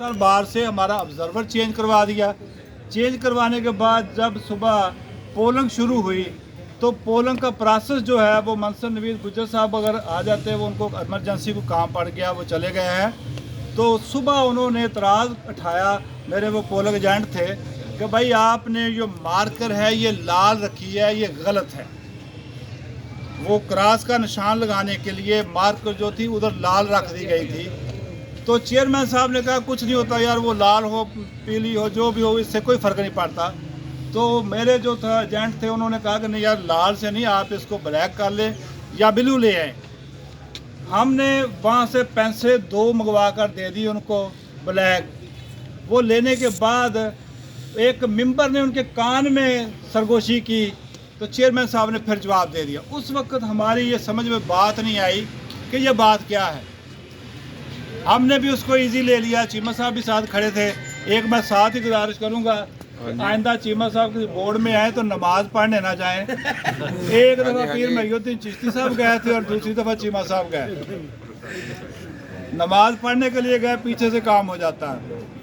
साल बाहर से हमारा ऑब्जर्वर चेंज करवा दिया। चेंज करवाने के बाद जब सुबह पोलिंग शुरू हुई तो पोलिंग का प्रोसेस जो है वो मनसर नवीद गुज्जर साहब अगर आ जाते, वो उनको इमरजेंसी को काम पड़ गया, वो चले गए हैं। तो सुबह उन्होंने एतराज़ उठाया, मेरे वो पोलिंग एजेंट थे, कि भाई आपने जो मार्कर है ये लाल रखी है, ये गलत है। वो क्रॉस का निशान लगाने के लिए मार्कर जो थी उधर लाल रख दी गई थी। तो चेयरमैन साहब ने कहा कुछ नहीं होता यार, वो लाल हो पीली हो जो भी हो, इससे कोई फ़र्क नहीं पड़ता। तो मेरे जो था एजेंट थे, उन्होंने कहा कि नहीं यार, लाल से नहीं, आप इसको ब्लैक कर लें या ब्लू ले आए। हमने वहाँ से पेंसिल 2 मंगवा कर दे दी उनको ब्लैक। वो लेने के बाद एक मेंबर ने उनके कान में सरगोशी की, तो चेयरमैन साहब ने फिर जवाब दे दिया। उस वक्त हमारी ये समझ में बात नहीं आई कि ये बात क्या है। हमने भी उसको इजी ले लिया। चीमा साहब भी साथ खड़े थे। एक मैं साथ ही गुजारिश करूंगा, आइंदा चीमा साहब के बोर्ड में आए तो नमाज पढ़ने ना जाएं। एक दफ़ा पीर मोहद्दीन चिश्ती साहब गए थे और दूसरी दफ़ा चीमा साहब गए। नमाज पढ़ने के लिए गए, पीछे से काम हो जाता है।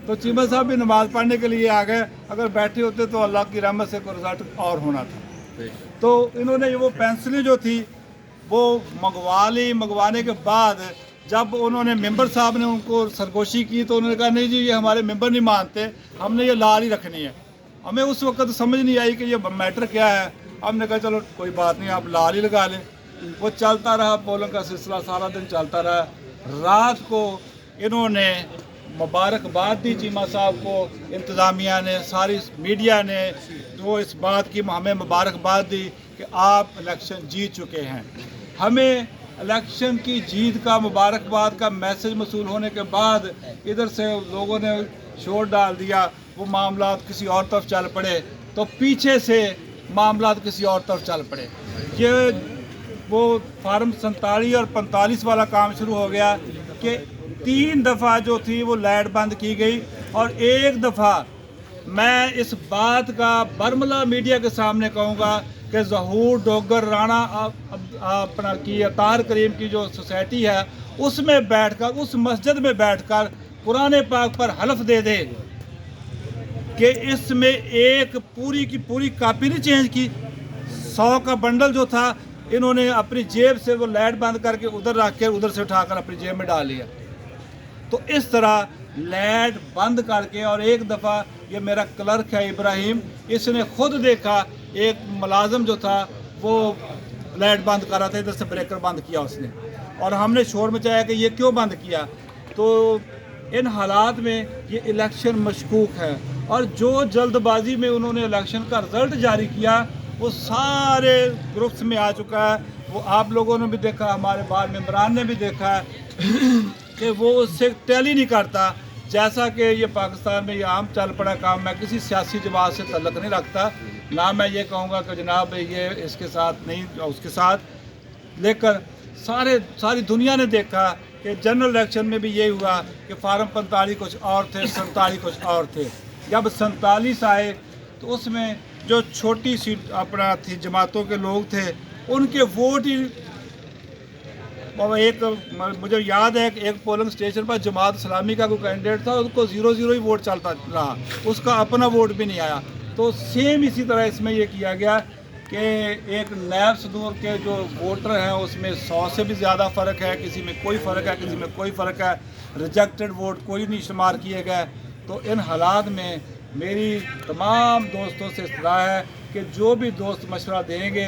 तो चीमा साहब भी नमाज पढ़ने के लिए आ गए। अगर बैठे होते तो अल्लाह की रहमत से कोई रिजल्ट और होना था। तो इन्होंने वो पेंसिलें जो थी वो मंगवा ली। मंगवाने के बाद जब उन्होंने मेंबर साहब ने उनको सरगोशी की तो उन्होंने कहा नहीं जी, ये हमारे मेंबर नहीं मानते, हमने ये लाल ही रखनी है। हमें उस वक्त समझ नहीं आई कि ये मैटर क्या है। हमने कहा चलो कोई बात नहीं, आप लाल ही लगा लें। वो चलता रहा, पोलिंग का सिलसिला सारा दिन चलता रहा। रात को इन्होंने मुबारकबाद दी चीमा साहब को, इंतज़ामिया ने, सारी मीडिया ने जो इस बात की हमें मुबारकबाद दी कि आप इलेक्शन जीत चुके हैं। हमें इलेक्शन की जीत का मुबारकबाद का मैसेज मसूल होने के बाद इधर से लोगों ने शोर डाल दिया, वो मामला किसी और तरफ चल पड़े, तो पीछे से मामला किसी और तरफ चल पड़े। ये वो फार्म 47 और 45 वाला काम शुरू हो गया कि 3 दफ़ा जो थी वो लाइट बंद की गई। और एक दफ़ा मैं इस बात का बरमला मीडिया के सामने कहूँगा कि ज़हूर डोगर राणा अपना की अतार करीम की जो सोसाइटी है उसमें बैठकर, उस मस्जिद में बैठकर कुरान पाक पर हलफ दे दे कि इसमें एक पूरी की पूरी कापी नहीं चेंज की। 100 का बंडल जो था इन्होंने अपनी जेब से वो लाइट बंद करके उधर रख के उधर से उठाकर अपनी जेब में डाल लिया। तो इस तरह लाइट बंद करके, और एक दफ़ा ये मेरा क्लर्क है इब्राहिम, इसने खुद देखा एक मुलाजम जो था वो लाइट बंद कर रहा था, इधर से ब्रेकर बंद किया उसने, और हमने शोर मचाया कि ये क्यों बंद किया। तो इन हालात में ये इलेक्शन मशकूक है, और जो जल्दबाजी में उन्होंने इलेक्शन का रिज़ल्ट जारी किया वो सारे ग्रुप्स में आ चुका है। वो आप लोगों ने भी देखा, हमारे बार मेम्बरान ने भी देखा है कि वो उससे टैली नहीं करता। जैसा कि ये पाकिस्तान में ये आम चल पड़ा काम, मैं किसी सियासी जमात से तल्लुक़ नहीं रखता, ना मैं ये कहूँगा कि जनाब ये इसके साथ नहीं उसके साथ, लेकर सारी दुनिया ने देखा कि जनरल इलेक्शन में भी ये हुआ कि फार्म 45 कुछ और थे, 47 कुछ और थे। जब 47 आए तो उसमें जो छोटी सी अपना थी जमातों के लोग थे, उनके वोट ही, एक मुझे याद है कि एक पोलिंग स्टेशन पर जमात इस्लामी का कोई कैंडिडेट था, उसको 0-0 ही वोट चलता रहा, उसका अपना वोट भी नहीं आया। तो सेम इसी तरह इसमें ये किया गया कि एक नैब सदूर के जो वोटर हैं उसमें 100 से भी ज़्यादा फ़र्क है, किसी में कोई फ़र्क है, किसी में कोई फ़र्क है, रिजेक्टेड वोट कोई नहीं शुमार किए गए। तो इन हालात में मेरी तमाम दोस्तों से इस्तराह है कि जो भी दोस्त मशवरा देंगे